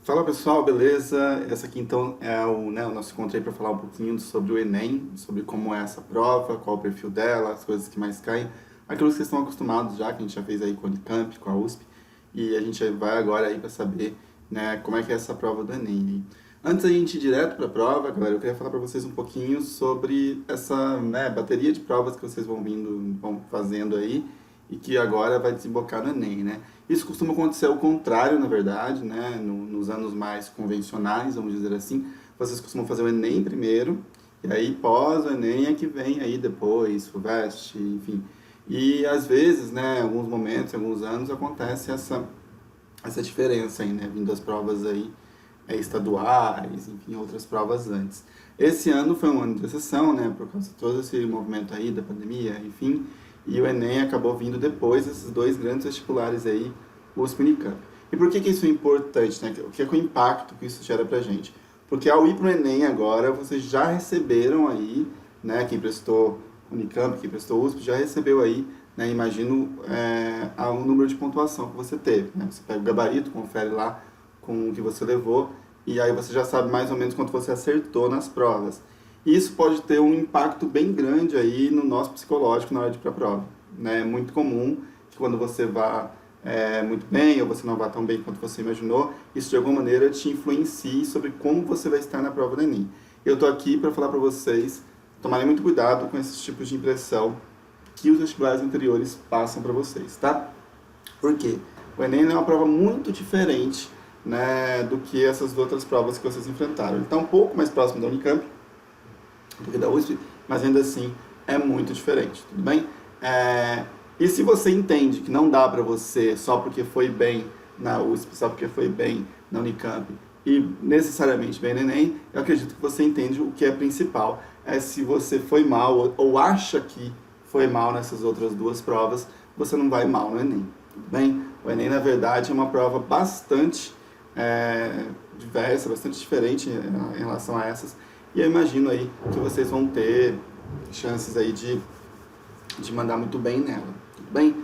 Fala pessoal, beleza? Essa aqui então é o nosso encontro aí para falar um pouquinho sobre o Enem, sobre como é essa prova, qual o perfil dela, as coisas que mais caem, aquilo que vocês estão acostumados já, que a gente já fez aí com a Unicamp, com a USP, e a gente vai agora aí para saber, né, como é que é essa prova do Enem aí. Antes da gente ir direto para a prova, galera, eu queria falar para vocês um pouquinho sobre essa, né, bateria de provas que vocês vão fazendo aí, e que agora vai desembocar no Enem, né? Isso costuma acontecer ao contrário, na verdade, né? Nos anos mais convencionais, vamos dizer assim, vocês costumam fazer o Enem primeiro, e aí pós o Enem é que vem aí depois, FUVEST, enfim. E às vezes, né, em alguns momentos, em alguns anos, acontece essa diferença aí, né? Vindo as provas aí estaduais, enfim, outras provas antes. Esse ano foi um ano de exceção, né? Por causa de todo esse movimento aí da pandemia, enfim. E o Enem acabou vindo depois desses dois grandes vestibulares aí, USP e Unicamp. E por que isso é importante, né? O que é o impacto que isso gera pra gente? Porque ao ir pro Enem agora, vocês já receberam aí, né? Quem prestou Unicamp, quem prestou USP, já recebeu aí, né? Imagino o número de pontuação que você teve, né? Você pega o gabarito, confere lá com o que você levou, e aí você já sabe mais ou menos quanto você acertou nas provas. E isso pode ter um impacto bem grande aí no nosso psicológico na hora de ir para a prova, né? É muito comum que quando você vá muito bem ou você não vá tão bem quanto você imaginou, isso de alguma maneira te influencie sobre como você vai estar na prova do Enem. Eu estou aqui para falar para vocês tomarem muito cuidado com esses tipos de impressão que os vestibulares anteriores passam para vocês, tá? Por quê? O Enem é uma prova muito diferente, né, do que essas outras provas que vocês enfrentaram. Ele está um pouco mais próximo da Unicamp do que da USP, mas ainda assim é muito diferente, tudo bem? E se você entende que não dá para você só porque foi bem na USP, só porque foi bem na Unicamp e necessariamente bem no Enem, eu acredito que você entende o que é principal. Se você foi mal ou acha que foi mal nessas outras duas provas, você não vai mal no Enem, tudo bem? O Enem, na verdade, é uma prova bastante diversa, bastante diferente em relação a essas. E eu imagino aí que vocês vão ter chances aí de mandar muito bem nela, tudo bem?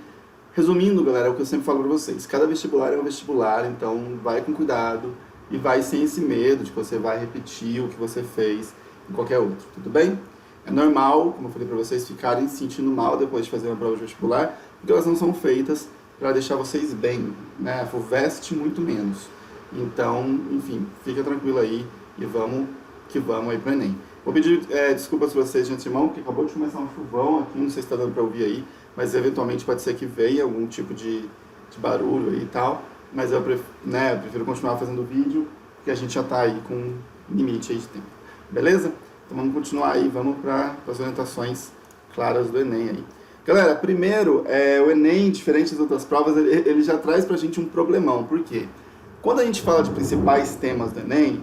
Resumindo, galera, é o que eu sempre falo para vocês. Cada vestibular é um vestibular, então vai com cuidado e vai sem esse medo de que você vai repetir o que você fez em qualquer outro, tudo bem? É normal, como eu falei para vocês, ficarem se sentindo mal depois de fazer uma prova de vestibular, porque elas não são feitas para deixar vocês bem, né? A FUVEST muito menos. Então, enfim, fica tranquilo aí e vamos aí pro Enem. Vou pedir desculpas para vocês de antemão, porque acabou de começar um chuvão aqui, não sei se está dando para ouvir aí, mas eventualmente pode ser que venha algum tipo de barulho aí e tal, mas eu prefiro continuar fazendo o vídeo, porque a gente já está aí com limite aí de tempo. Beleza? Então vamos continuar aí, vamos para as orientações claras do Enem aí. Galera, primeiro, o Enem, diferente das outras provas, ele já traz pra gente um problemão. Por quê? Quando a gente fala de principais temas do Enem,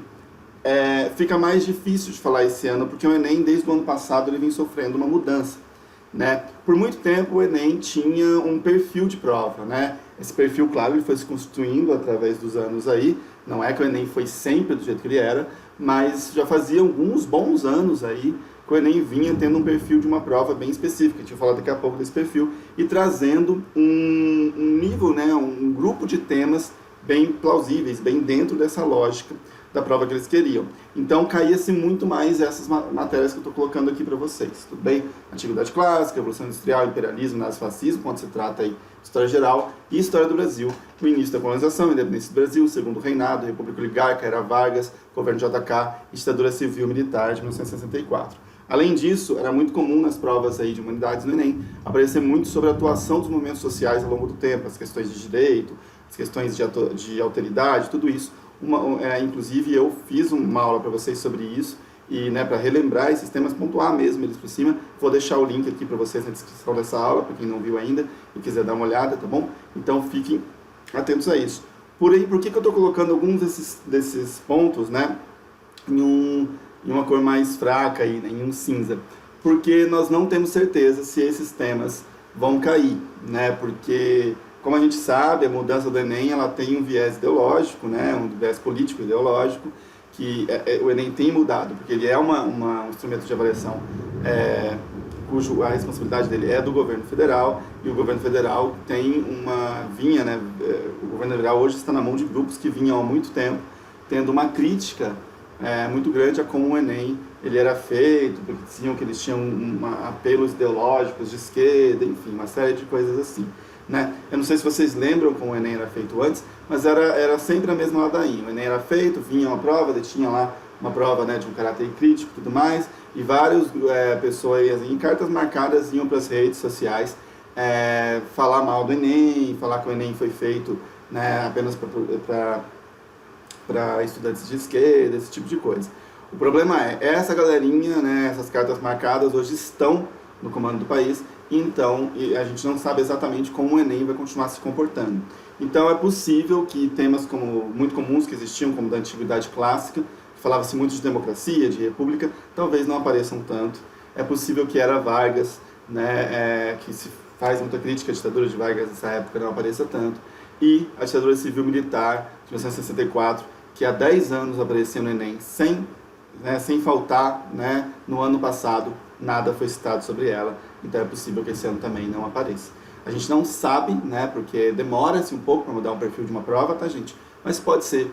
fica mais difícil de falar esse ano, porque o Enem, desde o ano passado, ele vem sofrendo uma mudança, né? Por muito tempo, o Enem tinha um perfil de prova, né? Esse perfil, claro, ele foi se constituindo através dos anos aí, não é que o Enem foi sempre do jeito que ele era, mas já fazia alguns bons anos aí que o Enem vinha tendo um perfil de uma prova bem específica, a gente vai falar daqui a pouco desse perfil, e trazendo um nível, né, um grupo de temas bem plausíveis, bem dentro dessa lógica da prova que eles queriam. Então caía-se muito mais essas matérias que eu estou colocando aqui para vocês, tudo bem? Antiguidade clássica, Revolução Industrial, Imperialismo, Nazifascismo, quando se trata aí de História Geral, e História do Brasil, o início da colonização, Independência do Brasil, Segundo Reinado, República Oligárquica, Era Vargas, Governo JK, Ditadura Civil Militar de 1964. Além disso, era muito comum nas provas aí de humanidades no Enem aparecer muito sobre a atuação dos movimentos sociais ao longo do tempo, as questões de direito, as questões de alteridade, tudo isso. Inclusive eu fiz uma aula para vocês sobre isso e, né, para relembrar esses temas, pontuar mesmo eles por cima. Vou deixar o link aqui para vocês na descrição dessa aula, para quem não viu ainda e quiser dar uma olhada, tá bom? Então fiquem atentos a isso. Por que eu estou colocando alguns desses pontos, né, em uma cor mais fraca, aí, né, em um cinza? Porque nós não temos certeza se esses temas vão cair, né? Porque, como a gente sabe, a mudança do Enem ela tem um viés ideológico, né? Um viés político ideológico, que o Enem tem mudado, porque ele é um instrumento de avaliação cuja a responsabilidade dele é do governo federal, e o governo federal o governo federal hoje está na mão de grupos que vinham há muito tempo tendo uma crítica muito grande a como o Enem ele era feito, porque diziam que eles tinham apelos ideológicos de esquerda, enfim, uma série de coisas assim. Né? Eu não sei se vocês lembram como o Enem era feito antes, mas era sempre a mesma ladainha. O Enem era feito, vinha uma prova, tinha lá uma prova, né, de um caráter crítico e tudo mais, e várias pessoas em cartas marcadas iam para as redes sociais falar mal do Enem, falar que o Enem foi feito, né, apenas para estudantes de esquerda, esse tipo de coisa. O problema essa galerinha, né, essas cartas marcadas hoje estão no comando do país, então a gente não sabe exatamente como o Enem vai continuar se comportando. Então é possível que temas muito comuns que existiam, como da antiguidade clássica, falava-se muito de democracia, de república, talvez não apareçam tanto. É possível que Era Vargas, né, que se faz muita crítica à ditadura de Vargas nessa época, não apareça tanto. E a ditadura civil-militar de 1964, que há 10 anos apareceu no Enem sem faltar, né, no ano passado nada foi citado sobre ela, então é possível que esse ano também não apareça. A gente não sabe, né, porque demora-se um pouco para mudar um perfil de uma prova, tá, gente? Mas pode ser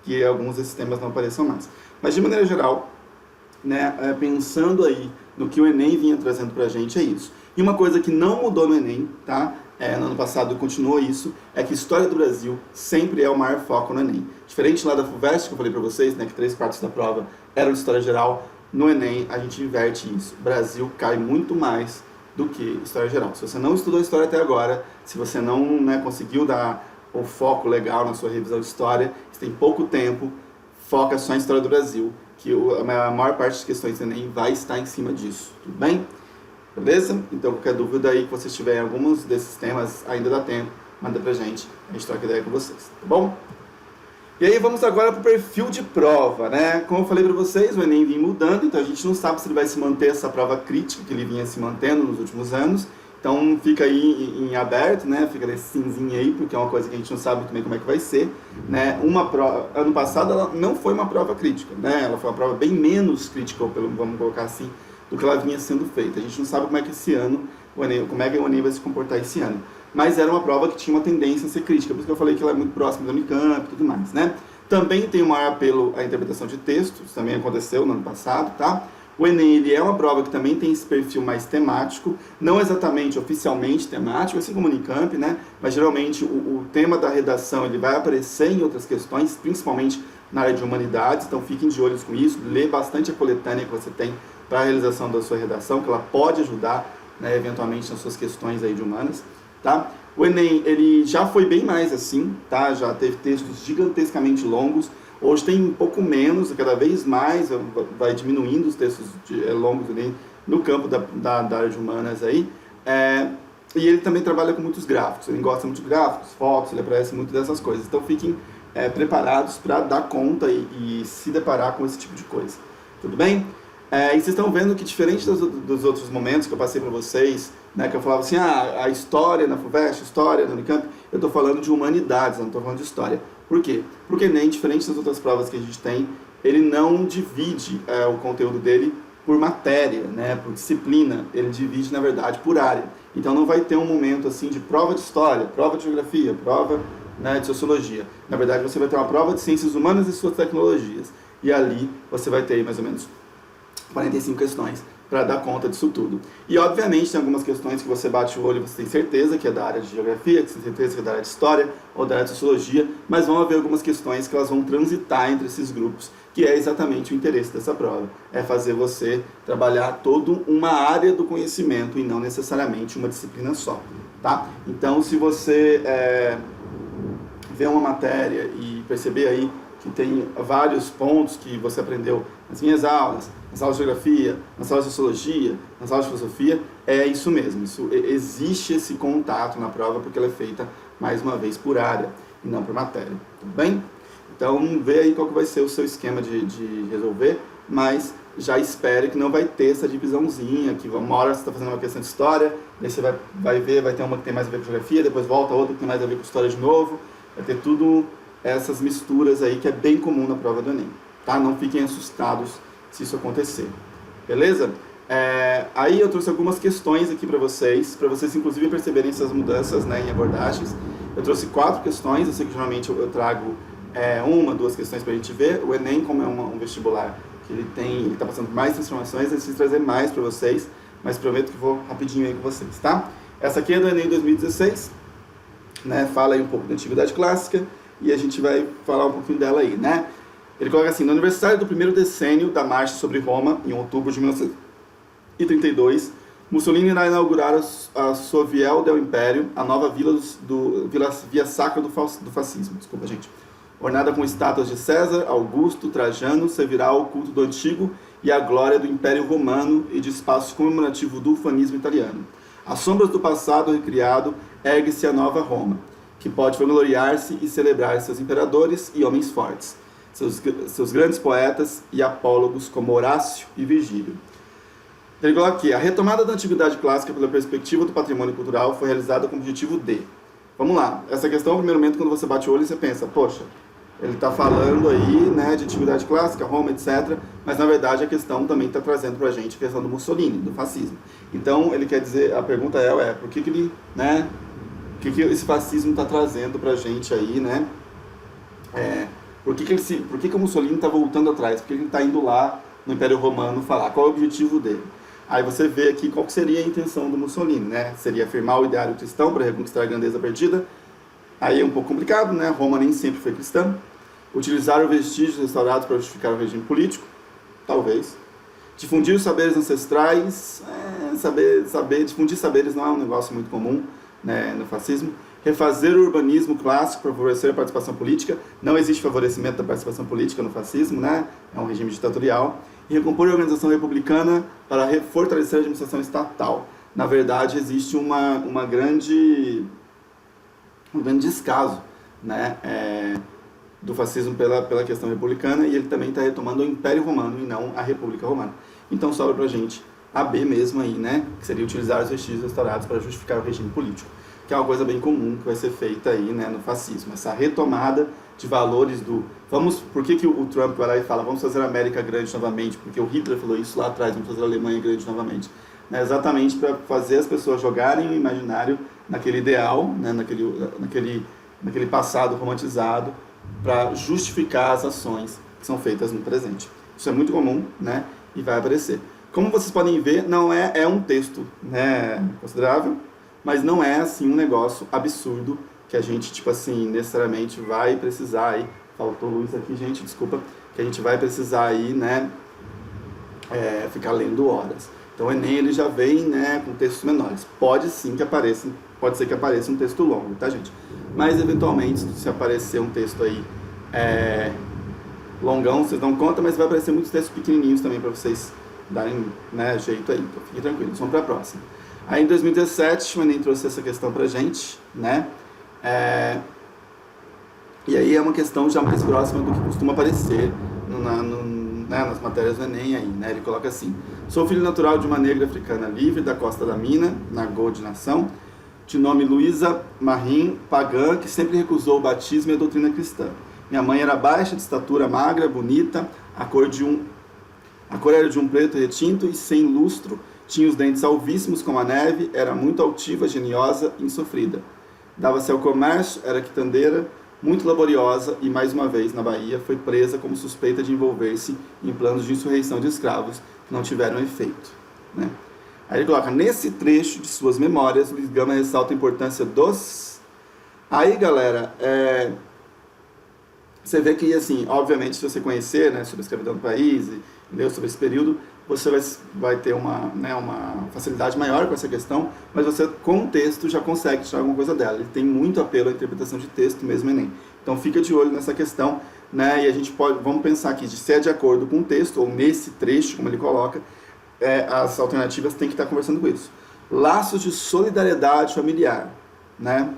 que alguns desses temas não apareçam mais. Mas de maneira geral, né, pensando aí no que o Enem vinha trazendo pra gente, é isso. E uma coisa que não mudou no Enem, tá? No ano passado continuou isso, é que História do Brasil sempre é o maior foco no Enem. Diferente lá da FUVEST, que eu falei pra vocês, né, que 3/4 da prova era de História Geral, no Enem a gente inverte isso. O Brasil cai muito mais do que História Geral. Se você não estudou História até agora, se você não, né, conseguiu dar o foco legal na sua revisão de História, você tem pouco tempo, foca só em História do Brasil, que a maior parte das questões do Enem vai estar em cima disso, tudo bem? Beleza? Então, qualquer dúvida aí que vocês tiverem alguns desses temas, ainda dá tempo, manda pra gente, a gente troca ideia com vocês, tá bom? E aí vamos agora para o perfil de prova, né? Como eu falei para vocês, o Enem vinha mudando, então a gente não sabe se ele vai se manter essa prova crítica que ele vinha se mantendo nos últimos anos, então fica aí em aberto, né? Fica nesse cinzinho aí, porque é uma coisa que a gente não sabe também como é que vai ser, né? Ano passado ela não foi uma prova crítica, né? Ela foi uma prova bem menos crítica, vamos colocar assim, do que ela vinha sendo feita. A gente não sabe como é que esse ano, como é que o Enem vai se comportar esse ano. Mas era uma prova que tinha uma tendência a ser crítica, por isso que eu falei que ela é muito próxima da Unicamp e tudo mais, né? Também tem um maior apelo à interpretação de textos, isso também aconteceu no ano passado, tá? O Enem, ele é uma prova que também tem esse perfil mais temático, não exatamente oficialmente temático, assim como o Unicamp, né? Mas geralmente o tema da redação ele vai aparecer em outras questões, principalmente na área de humanidades, então fiquem de olhos com isso, lê bastante a coletânea que você tem para a realização da sua redação, que ela pode ajudar, né, eventualmente nas suas questões aí de humanas, tá? O Enem, ele já foi bem mais assim, tá? Já teve textos gigantescamente longos, hoje tem um pouco menos, cada vez mais vai diminuindo os textos longos ali no campo da área de humanas aí, e ele também trabalha com muitos gráficos, ele gosta muito de gráficos, fotos, ele aparece muito dessas coisas, então fiquem preparados para dar conta e se deparar com esse tipo de coisa, tudo bem? E vocês estão vendo que diferente dos outros momentos que eu passei para vocês, né, que eu falava assim, a história na FUVEST, história na Unicamp, eu estou falando de humanidades, não estou falando de história. Por quê? Porque nem diferente das outras provas que a gente tem, ele não divide o conteúdo dele por matéria, né, por disciplina, ele divide, na verdade, por área. Então não vai ter um momento assim de prova de história, prova de geografia, prova, né, de sociologia. Na verdade, você vai ter uma prova de ciências humanas e suas tecnologias. E ali você vai ter mais ou menos 45 questões para dar conta disso tudo. E, obviamente, tem algumas questões que você bate o olho e você tem certeza que é da área de geografia, que você tem certeza que é da área de história ou da área de sociologia, mas vão haver algumas questões que elas vão transitar entre esses grupos, que é exatamente o interesse dessa prova. É fazer você trabalhar toda uma área do conhecimento e não necessariamente uma disciplina só, tá? Então, se você ver uma matéria e perceber aí que tem vários pontos que você aprendeu nas minhas aulas, nas aulas de geografia, nas aulas de sociologia, nas aulas de filosofia, é isso mesmo. Existe esse contato na prova porque ela é feita, mais uma vez, por área e não por matéria. Tudo bem? Então, vê aí qual que vai ser o seu esquema de resolver, mas já espere que não vai ter essa divisãozinha, que uma hora você está fazendo uma questão de história, daí você vai ver, vai ter uma que tem mais a ver com geografia, depois volta outra que tem mais a ver com história de novo, vai ter tudo essas misturas aí que é bem comum na prova do Enem, tá? Não fiquem assustados se isso acontecer, beleza? Aí eu trouxe algumas questões aqui para vocês inclusive perceberem essas mudanças, né, em abordagens. Eu trouxe 4 questões, eu sei que geralmente eu trago uma, duas questões para a gente ver. O Enem, como é um vestibular que ele está passando por mais transformações, eu preciso trazer mais para vocês, mas prometo que vou rapidinho aí com vocês, tá? Essa aqui é do Enem 2016, né? Fala aí um pouco da Antiguidade Clássica e a gente vai falar um pouquinho dela aí, né? Ele coloca assim: no aniversário do primeiro decênio da marcha sobre Roma, em outubro de 1932, Mussolini irá inaugurar a sua Viel del Império, a nova via sacra do fascismo, desculpa, gente. Ornada com estátuas de César, Augusto, Trajano, servirá ao culto do antigo e à glória do Império Romano e de espaço comemorativo do ufanismo italiano. Às sombras do passado recriado, ergue-se a nova Roma, que pode vangloriar-se e celebrar seus imperadores e homens fortes, seus grandes poetas e apólogos como Horácio e Virgílio. Ele coloca aqui: a retomada da antiguidade clássica pela perspectiva do patrimônio cultural foi realizada com o objetivo de... Vamos lá, essa questão, no primeiro momento, quando você bate o olho, você pensa, poxa, ele está falando aí, né, de antiguidade clássica, Roma, etc. Mas, na verdade, a questão também está trazendo para a gente a questão do Mussolini, do fascismo. Então, ele quer dizer, a pergunta por que ele, né, o que esse fascismo está trazendo para a gente aí, né? Por que o Mussolini está voltando atrás? Por que ele está indo lá no Império Romano falar? Qual é o objetivo dele? Aí você vê aqui qual que seria a intenção do Mussolini, né? Seria afirmar o ideário cristão para reconquistar a grandeza perdida. Aí é um pouco complicado, né? Roma nem sempre foi cristã. Utilizar os vestígios restaurados para justificar o regime político, talvez. Difundir os saberes ancestrais, difundir saberes não é um negócio muito comum, né, no fascismo. Refazer o urbanismo clássico para favorecer a participação política. Não existe favorecimento da participação política no fascismo, né? É um regime ditatorial. E recompor a organização republicana para fortalecer a administração estatal. Na verdade, existe um grande descaso, né, do fascismo pela questão republicana, e ele também está retomando o Império Romano e não a República Romana. Então sobra pra gente a B mesmo aí, né, que seria utilizar os vestígios restaurados para justificar o regime político, que é uma coisa bem comum que vai ser feita aí, né, no fascismo, essa retomada de valores por que o Trump vai lá e fala, vamos fazer a América grande novamente, porque o Hitler falou isso lá atrás, vamos fazer a Alemanha grande novamente, né, exatamente para fazer as pessoas jogarem o imaginário naquele ideal, né, naquele passado romantizado, para justificar as ações que são feitas no presente. Isso é muito comum, né, e vai aparecer. Como vocês podem ver, não é um texto, né, considerável, mas não é assim um negócio absurdo que a gente, tipo assim, necessariamente vai precisar aí, faltou luz aqui, gente, desculpa, que a gente vai precisar aí, né, ficar lendo horas. Então o Enem, ele já vem, né, com textos menores. Pode ser que apareça um texto longo, tá, gente? Mas, eventualmente, se aparecer um texto aí longão, vocês dão conta, mas vai aparecer muitos textos pequenininhos também para vocês darem, né, jeito aí. Então fiquem tranquilos, vamos para a próxima. Aí em 2017, o Enem trouxe essa questão pra gente, né? E aí é uma questão já mais próxima do que costuma aparecer nas matérias do Enem aí, né? Ele coloca assim: sou filho natural de uma negra africana livre da Costa da Mina, na Gold Nação, de nome Luísa Marim, pagã, que sempre recusou o batismo e a doutrina cristã. Minha mãe era baixa, de estatura magra, bonita, a cor era de um preto retinto e sem lustro, tinha os dentes alvíssimos como a neve, era muito altiva, geniosa e insofrida. Dava-se ao comércio, era quitandeira, muito laboriosa e, mais uma vez, na Bahia, foi presa como suspeita de envolver-se em planos de insurreição de escravos que não tiveram efeito, né? Aí ele coloca: nesse trecho de suas memórias, Luiz Gama ressalta a importância dos... Aí, galera, você vê que, assim, obviamente, se você conhecer, né, sobre a escravidão do país e ler sobre esse período, você vai ter uma facilidade maior com essa questão, mas você, com o texto, já consegue tirar alguma coisa dela. Ele tem muito apelo à interpretação de texto mesmo, Enem. Então, fica de olho nessa questão, né, e a gente vamos pensar aqui, se é de acordo com o texto, ou nesse trecho, como ele coloca, as alternativas têm que estar conversando com isso. Laços de solidariedade familiar, né?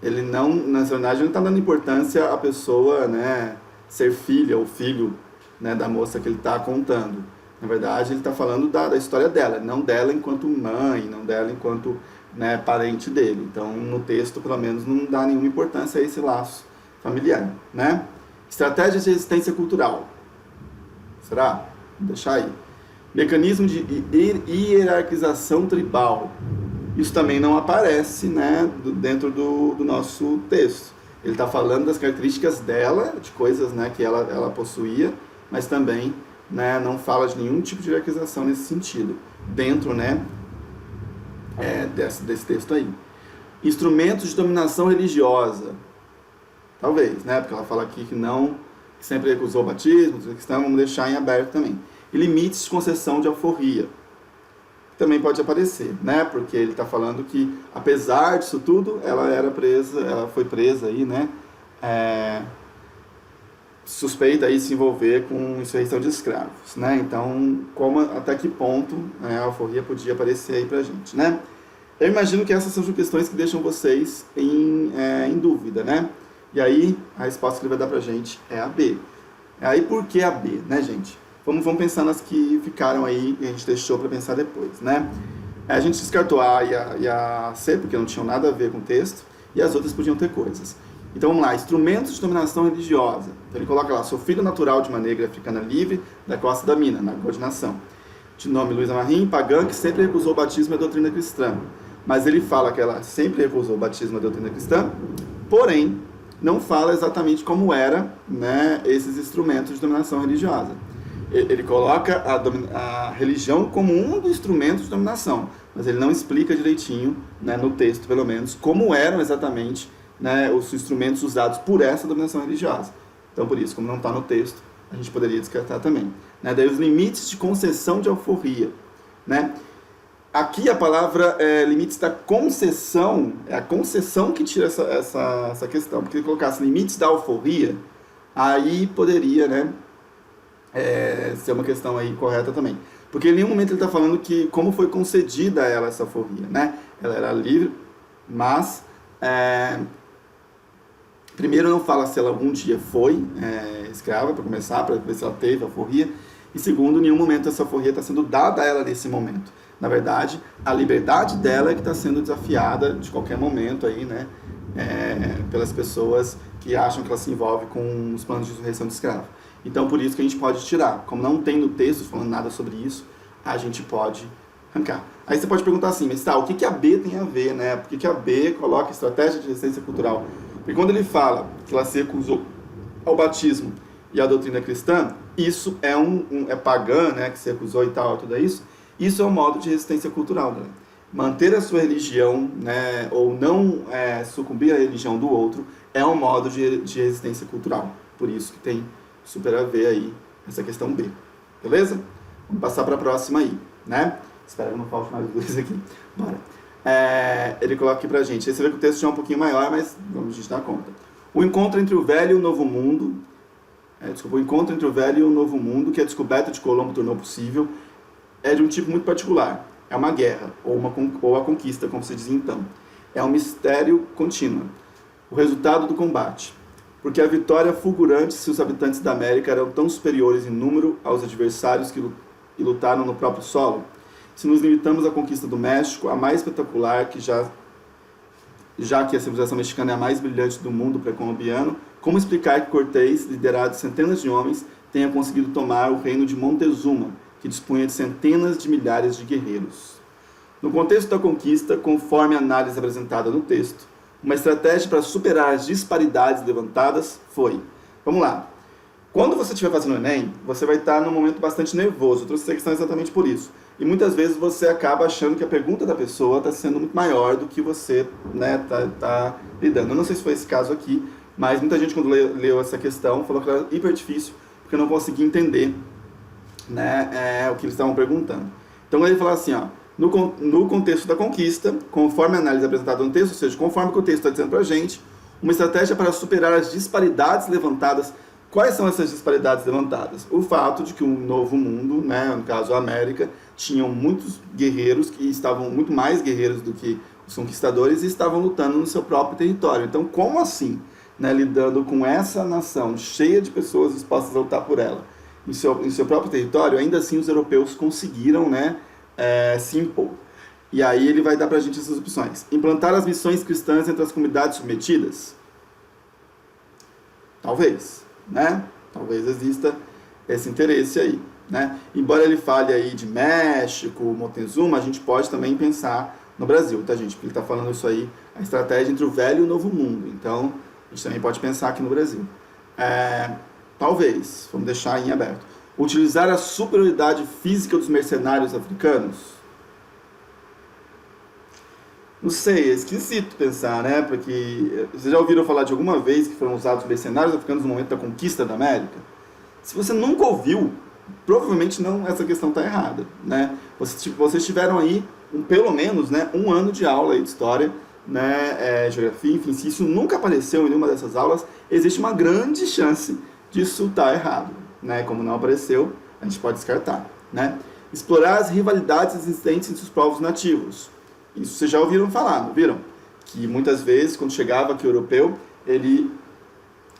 Ele não, na verdade, não está dando importância à pessoa, né, ser filha ou filho, né, da moça que ele está contando. Na verdade, ele está falando da história dela, não dela enquanto mãe, não dela enquanto, né, parente dele. Então, no texto, pelo menos, não dá nenhuma importância a esse laço familiar, né? Estratégia de resistência cultural. Será? Vou deixar aí. Mecanismo de hierarquização tribal. Isso também não aparece, né, dentro do nosso texto. Ele está falando das características dela, de coisas, né, que ela possuía, mas também, né, não fala de nenhum tipo de hierarquização nesse sentido, dentro, né, desse texto aí. Instrumentos de dominação religiosa. Talvez, né, porque ela fala aqui que sempre recusou o batismo, cristão, vamos deixar em aberto também. E limites de concessão de alforria. Também pode aparecer, né, porque ele está falando que, apesar disso tudo, ela foi presa aí, né, suspeita aí de se envolver com insurreição de escravos, né, então, até que ponto, né, a alforria podia aparecer aí pra gente, né. Eu imagino que essas são questões que deixam vocês em dúvida, né, e aí a resposta que ele vai dar pra gente é a B. Aí por que a B, né, gente? Vamos pensar nas que ficaram aí e a gente deixou para pensar depois, né? A gente descartou a A e a C, porque não tinham nada a ver com o texto, e as outras podiam ter coisas. Então vamos lá, instrumentos de dominação religiosa. Então ele coloca lá, sou filho natural de uma negra africana livre da costa da mina, na coordenação. De nome Luísa Marim, pagã, que sempre recusou o batismo e a doutrina cristã. Mas ele fala que ela sempre recusou o batismo e a doutrina cristã, porém, não fala exatamente como era, né, esses instrumentos de dominação religiosa. Ele coloca a religião como um dos instrumentos de dominação, mas ele não explica direitinho, né, no texto pelo menos, como eram exatamente, né, os instrumentos usados por essa dominação religiosa. Então por isso, como não está no texto, a gente poderia descartar também. Né? Daí os limites de concessão de alforria. Né? Aqui a palavra limites da concessão, é a concessão que tira essa questão, porque se colocasse limites da alforria, aí poderia, né, ser uma questão aí correta também. Porque em nenhum momento ele está falando que como foi concedida a ela essa alforria, né? Ela era livre, mas primeiro não fala se ela algum dia foi escrava, para começar, para ver se ela teve alforria, e segundo, em nenhum momento essa alforria está sendo dada a ela nesse momento. Na verdade, a liberdade dela é que está sendo desafiada de qualquer momento aí, né? Pelas pessoas que acham que ela se envolve com os planos de insurreição de escravo. Então, por isso que a gente pode tirar. Como não tem no texto falando nada sobre isso, a gente pode arrancar. Aí você pode perguntar assim, mas o que a B tem a ver, né? Por que a B coloca estratégia de resistência cultural? Porque quando ele fala que ela se recusou ao batismo e à doutrina cristã, isso é pagã, né? Que se recusou e tal, tudo isso. Isso é um modo de resistência cultural, né? Manter a sua religião, né? Ou não sucumbir à religião do outro, é um modo de resistência cultural. Por isso que tem super a ver aí essa questão B, beleza? Vamos passar para a próxima aí, né? Espero que não falte mais dúvidas aqui. Bora. Ele coloca aqui pra gente. Aí você vê que o texto já é um pouquinho maior, mas vamos a gente dar conta. O encontro entre o velho e o novo mundo, o encontro entre o velho e o novo mundo, que a descoberta de Colombo tornou possível, é de um tipo muito particular. É uma guerra, ou a conquista, como se dizia então. É um mistério contínuo. O resultado do combate. Porque a vitória fulgurante se os habitantes da América eram tão superiores em número aos adversários que lutaram no próprio solo. Se nos limitamos à conquista do México, a mais espetacular, já que a civilização mexicana é a mais brilhante do mundo pré-colombiano, como explicar que Cortés, liderado de centenas de homens, tenha conseguido tomar o reino de Montezuma, que dispunha de centenas de milhares de guerreiros? No contexto da conquista, conforme a análise apresentada no texto, uma estratégia para superar as disparidades levantadas foi... Vamos lá. Quando você estiver fazendo o Enem, você vai estar num momento bastante nervoso. Eu trouxe essa questão exatamente por isso. E muitas vezes você acaba achando que a pergunta da pessoa está sendo muito maior do que você tá lidando. Eu não sei se foi esse caso aqui, mas muita gente quando leu essa questão falou que era hiper difícil, porque não conseguia entender, né, o que eles estavam perguntando. Então ele fala assim, no contexto da conquista, conforme a análise apresentada no texto, ou seja, conforme o que o texto está dizendo para a gente, uma estratégia para superar as disparidades levantadas. Quais são essas disparidades levantadas? O fato de que o novo mundo, né, no caso a América, tinham muitos guerreiros que estavam muito mais guerreiros do que os conquistadores e estavam lutando no seu próprio território. Então, como assim, né, lidando com essa nação cheia de pessoas dispostas a lutar por ela em seu próprio território, ainda assim os europeus conseguiram, né, se impor. E aí ele vai dar pra gente essas opções. Implantar as missões cristãs entre as comunidades submetidas? Talvez, né? Talvez exista esse interesse aí, né? Embora ele fale aí de México, Montezuma, a gente pode também pensar no Brasil, tá, gente? Porque ele está falando isso aí, a estratégia entre o velho e o novo mundo. Então, A gente também pode pensar aqui no Brasil. Talvez, vamos deixar em aberto. Utilizar a superioridade física dos mercenários africanos? Não sei, é esquisito pensar, né? Porque vocês já ouviram falar de alguma vez que foram usados mercenários africanos no momento da conquista da América? Se você nunca ouviu, provavelmente não, essa questão está errada, né? Vocês tiveram aí, pelo menos, né, um ano de aula aí de história, né, geografia, enfim, se isso nunca apareceu em nenhuma dessas aulas, existe uma grande chance disso estar errado, né? Como não apareceu, a gente pode descartar, né? Explorar as rivalidades existentes entre os povos nativos. Isso vocês já ouviram falar, não viram? Que muitas vezes, quando chegava aqui o europeu, ele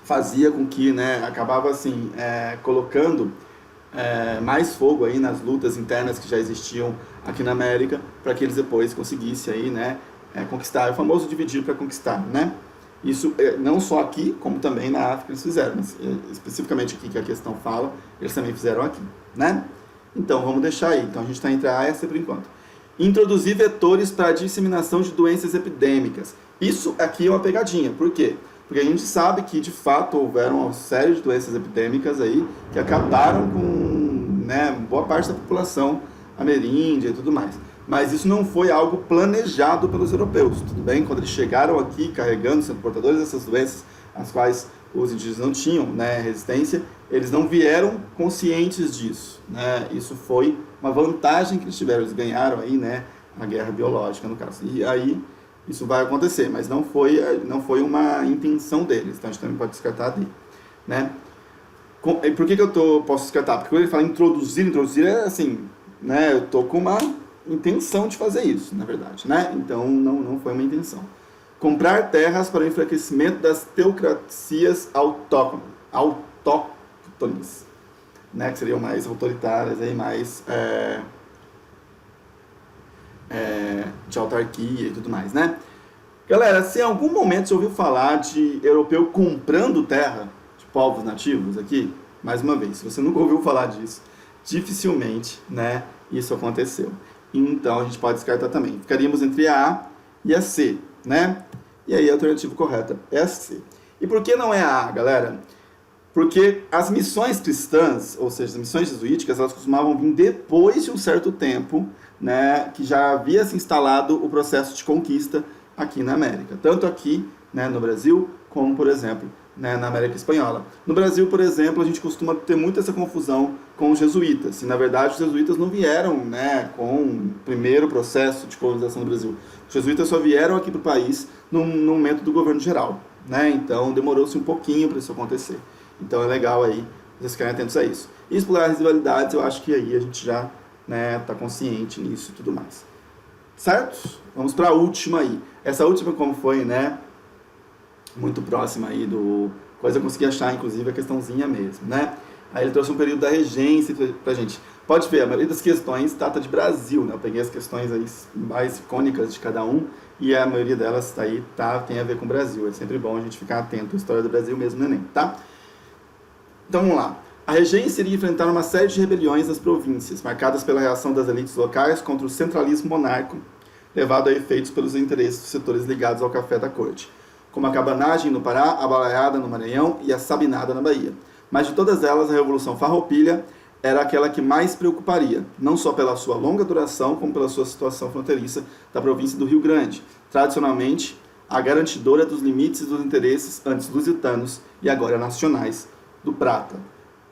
fazia com que, né, acabava assim, colocando mais fogo aí nas lutas internas que já existiam aqui na América, para que eles depois conseguissem aí, né, conquistar, é o famoso dividir para conquistar, né? Isso não só aqui, como também na África eles fizeram, mas especificamente aqui que a questão fala, eles também fizeram aqui, né? Então, vamos deixar aí. Então, a gente está entre A e C por enquanto. Introduzir vetores para a disseminação de doenças epidêmicas. Isso aqui é uma pegadinha. Por quê? Porque a gente sabe que, de fato, houveram uma série de doenças epidêmicas aí que acabaram com, né, boa parte da população ameríndia e tudo mais. Mas isso não foi algo planejado pelos europeus, tudo bem? Quando eles chegaram aqui carregando, sendo portadores dessas doenças, as quais os indígenas não tinham, né, resistência, eles não vieram conscientes disso, né? Isso foi uma vantagem que eles tiveram, eles ganharam aí, né, a guerra biológica, no caso. E aí isso vai acontecer, mas não foi uma intenção deles, então a gente também pode descartar dele, né? E por que eu posso descartar? Porque quando ele fala introduzir é assim, né, eu tô com uma intenção de fazer isso, na verdade, né? Então não foi uma intenção. Comprar terras para o enfraquecimento das teocracias autóctones, né, que seriam mais autoritárias, aí, mais de autarquia e tudo mais, né? Galera, se em algum momento você ouviu falar de europeu comprando terra de povos nativos aqui, mais uma vez, se você nunca ouviu falar disso, dificilmente, né, isso aconteceu. Então a gente pode descartar também. Ficaríamos entre a A e a C, né? E aí a alternativa correta é a C. E por que não é a A, galera? Porque as missões cristãs, ou seja, as missões jesuíticas, elas costumavam vir depois de um certo tempo, né, que já havia se instalado o processo de conquista aqui na América. Tanto aqui, né, no Brasil, como, por exemplo, né, na América Espanhola. No Brasil, por exemplo, a gente costuma ter muito essa confusão com os jesuítas. E, na verdade, os jesuítas não vieram, né, com o primeiro processo de colonização do Brasil. Os jesuítas só vieram aqui para o país no momento do governo geral, né? Então, demorou-se um pouquinho para isso acontecer. Então, é legal aí vocês ficarem atentos a isso. E explorar as rivalidades, eu acho que aí a gente já, né, tá consciente nisso e tudo mais. Certo? Vamos para a última aí. Essa última, como foi, né, muito próxima aí do... Coisa eu consegui achar, inclusive, a questãozinha mesmo, né? Aí ele trouxe um período da regência pra gente. Pode ver, a maioria das questões trata de Brasil, né? Eu peguei as questões aí mais icônicas de cada um e a maioria delas aí tem a ver com o Brasil. É sempre bom a gente ficar atento à história do Brasil mesmo no Enem, tá? Então vamos lá. A regência iria enfrentar uma série de rebeliões nas províncias, marcadas pela reação das elites locais contra o centralismo monárquico, levado a efeitos pelos interesses dos setores ligados ao café da corte, como a cabanagem no Pará, a balaiada no Maranhão e a sabinada na Bahia. Mas de todas elas, a Revolução Farroupilha era aquela que mais preocuparia, não só pela sua longa duração, como pela sua situação fronteiriça da província do Rio Grande, tradicionalmente a garantidora dos limites dos interesses antes lusitanos e agora nacionais do Prata.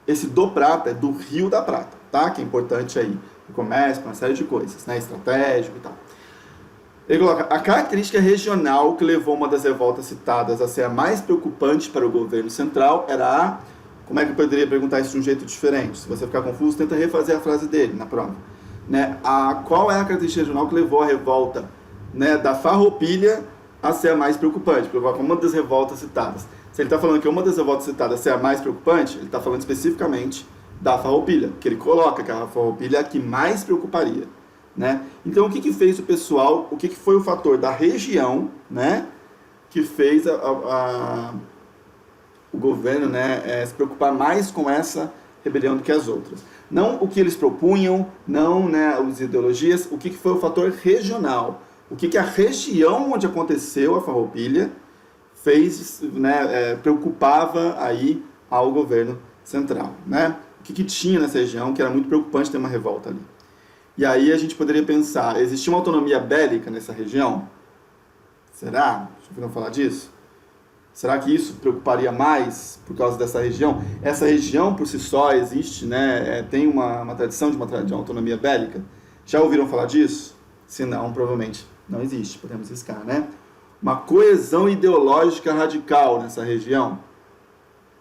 Esse do Prata é do Rio da Prata, tá? Que é importante aí no comércio, uma série de coisas, né? Estratégico e tal. Ele coloca, a característica regional que levou uma das revoltas citadas a ser a mais preocupante para o governo central era a... Como é que eu poderia perguntar isso de um jeito diferente? Se você ficar confuso, tenta refazer a frase dele na prova. Né? Qual é a característica regional que levou a revolta, né, da Farroupilha a ser a mais preocupante? Porque uma das revoltas citadas. Se ele está falando que uma das revoltas citadas ser a mais preocupante, ele está falando especificamente da Farroupilha, que ele coloca que a Farroupilha é a que mais preocuparia. Né? Então, o que fez o pessoal, o que foi o fator da região, né, que fez o governo, né, se preocupar mais com essa rebelião do que as outras? Não o que eles propunham, não, né, as ideologias, o que foi o fator regional? O que a região onde aconteceu a Farroupilha fez, né, preocupava aí ao governo central, né? O que tinha nessa região que era muito preocupante ter uma revolta ali. E aí a gente poderia pensar, existia uma autonomia bélica nessa região? Será? Já ouviram falar disso? Será que isso preocuparia mais por causa dessa região? Essa região por si só existe, né? Tem uma tradição de uma autonomia bélica? Já ouviram falar disso? Se não, provavelmente não existe, podemos riscar, né? Uma coesão ideológica radical nessa região.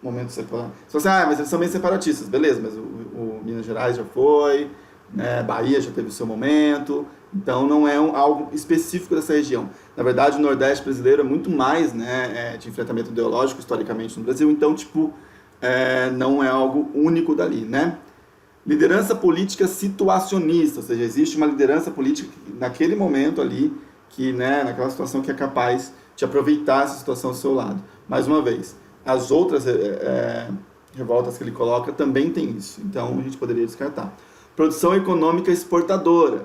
Momento separado. Se você, mas eles são bem separatistas, beleza, mas o Minas Gerais já foi, né? Bahia já teve o seu momento, então não é algo específico dessa região. Na verdade, o Nordeste brasileiro é muito mais, né, de enfrentamento ideológico historicamente no Brasil, então, tipo, não é algo único dali, né? Liderança política situacionista, ou seja, existe uma liderança política naquele momento ali, que, né, naquela situação que é capaz de aproveitar essa situação ao seu lado. Mais uma vez, as outras revoltas que ele coloca também tem isso, então a gente poderia descartar. Produção econômica exportadora.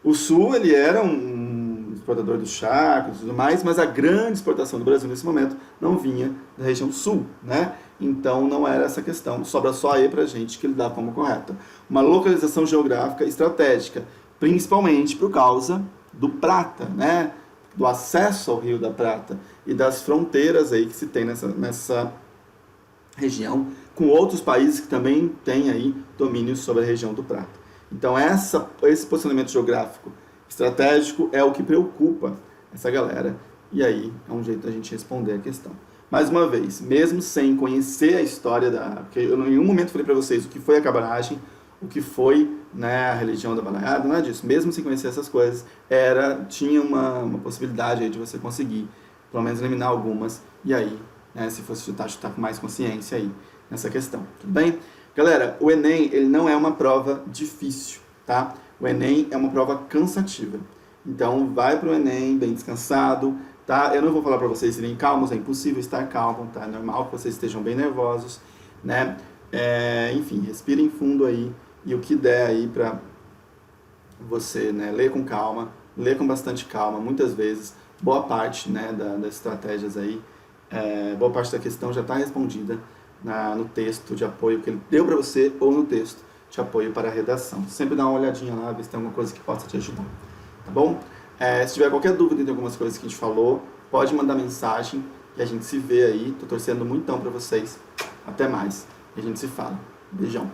O Sul, ele era um exportador dos charcos e tudo mais, mas a grande exportação do Brasil nesse momento não vinha da região Sul, né? Então não era essa questão, sobra só aí pra gente que ele dá como correta. Uma localização geográfica estratégica, principalmente por causa do Prata, né? Do acesso ao Rio da Prata e das fronteiras aí que se tem nessa região com outros países que também têm aí domínio sobre a região do Prata. Então esse posicionamento geográfico estratégico é o que preocupa essa galera, e aí é um jeito da gente responder a questão. Mais uma vez, mesmo sem conhecer a história porque eu em nenhum momento falei para vocês o que foi a cabanagem, o que foi, né, a religião da balaiada, nada disso. Mesmo sem conhecer essas coisas, tinha uma possibilidade aí de você conseguir, pelo menos, eliminar algumas, e aí, né, se fosse chutar com mais consciência aí nessa questão, tudo bem? Galera, o Enem, ele não é uma prova difícil, tá? O Enem é uma prova cansativa. Então, vai pro Enem bem descansado, tá? Eu não vou falar para vocês irem calmos, é impossível estar calmo, tá? É normal que vocês estejam bem nervosos, né? Enfim, respirem fundo aí, e o que der aí para você, né, ler com calma, ler com bastante calma, muitas vezes, boa parte, né, das estratégias aí, boa parte da questão já está respondida no texto de apoio que ele deu para você ou no texto de apoio para a redação. Sempre dá uma olhadinha lá, ver se tem alguma coisa que possa te ajudar, tá bom? Se tiver qualquer dúvida de algumas coisas que a gente falou, pode mandar mensagem e a gente se vê aí. Tô torcendo muito para vocês. Até mais. E a gente se fala. Beijão.